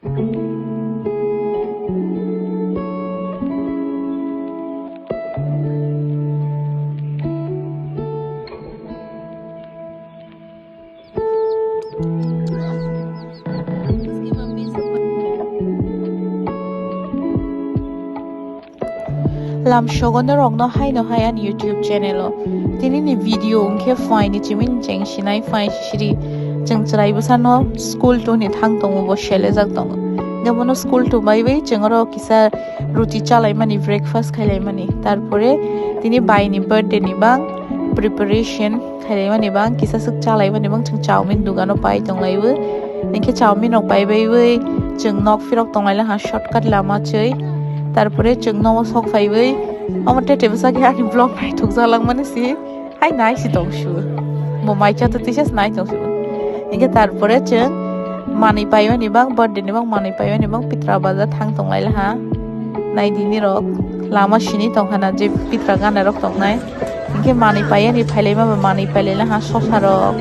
Lam shogon rong no hai an YouTube channel tini ni video ke fine ni chimin cheng shinai fine shiri cheng chrai busan no school to ni thang tong bo shele jak tong gamono school to bai bai chengro kisa ruti chalai mani breakfast khailai mani tarpore tini bai ni birthday ni bang preparation khailai mani bang kisa suk chalai mani bang cheng chowmin dugano pai tong lai bu ninke chowmin ok bai bai bai cheng nok firok tong lai la ha shortcut lama chei তারপরে চংনো সক five আমার তে টেবসা কে আনি blog নাই থুক জালাং মানে C high নাই C তংশু মো মাইচা তো তিসাস নাই তংশু ইকে তারপরে চং মানি পাইবা নিবাং বার্থডে নিবাং মানি পাইবা নিবাং পিত্রা বাজার থাং তংলাইলা হা নাই দিনি রক লামা সিনি তংখানা যে পিত্রা গানা রক তংনাই ইকে মানি পাইয়া নি ফাইলাইমা মানি পাইলাইলা হা সসা রক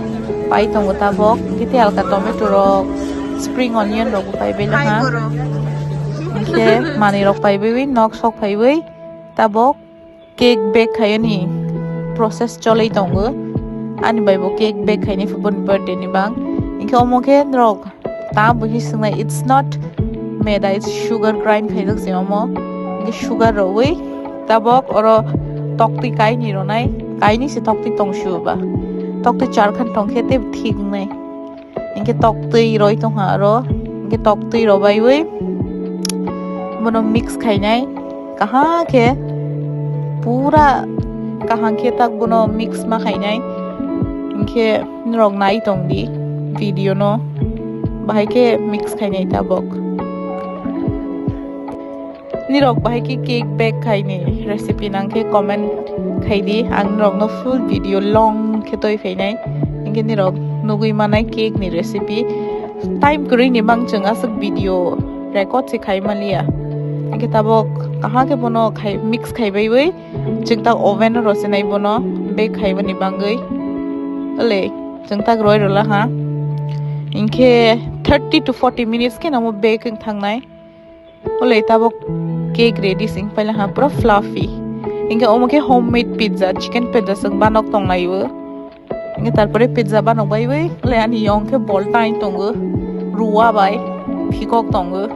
পাই তংগতা বক ইকে তেলকা টমেটো রক স্প্রিং অনিয়ন রক পাইবেলা হা ke mani rok pai bai nok sok pai bai tabok cake bake khayani process cholai tongo ani bai bo cake bake khayni fubon birthday ni bang inke omoke rok ta buhi singnai it's not maida it's sugar grind khaijak simomo inke sugar ro bai tabok oro tokti kai ni ro nai kai ni se tokti tongshu ba tokti char khan tong khete thik nai inke tokti roi tong ha ro inke tokti ro bai bai Bono mix खाइनाय कहाँ के पूरा कहाँ के तक बोनो mix मा खाइनाय इनके रंग नाई तोंगी वीडियो नो बाहाय के मिक्स खाइनाय ताबक निरक बाहाय के केक बेक खाइने रेसिपी नांके कमेंट खाइदी आं रंग नो फुल वीडियो लॉन्ग के तोय फैनाय इनके निरक नुगुइ मानाय केक नि रेसिपी टाइम करी नि बांग चंगा सब वीडियो रेकॉर्ड से खाइ मालिया इनके tabok कहाँ के बोनो खाइ मिक्स खाइ bai bai cheng ta oven ro se nai bono bake khai bani bangai ale cheng ta roi rola ha inke 30 to 40 minutes ke namo baking thangnai ole tabok cake ready sing paila ha pura fluffy inke omoke homemade pizza chicken pizza sang banok tongnai bu inke tarpore pizza banok bai bai le ani yong ke bol tai tongo ruwa bai phikok tongo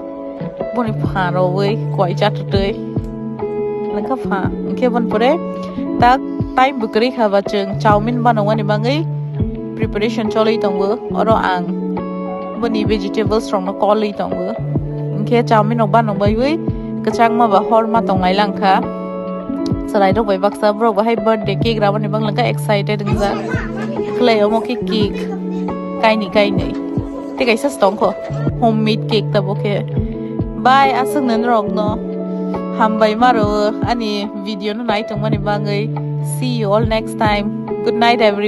boni pharo oi koi chat tei langka pha ke bon pore tak time bukri khaba cheng chowmin banawani bangai preparation cholai tongo oro ang boni vegetables from no kolai tongo ke chowmin ok banong bai oi kachang ma ba hor ma tongai langka salai rok bai baksa bro ba hai birthday cake rabani bang langka excited ngza klei omo ke cake kai nei te kai sa stong ko homemade cake ta boke bye asung nan rok no hambai maro ani video no nai tong mani bangai see you all next time good night everyone.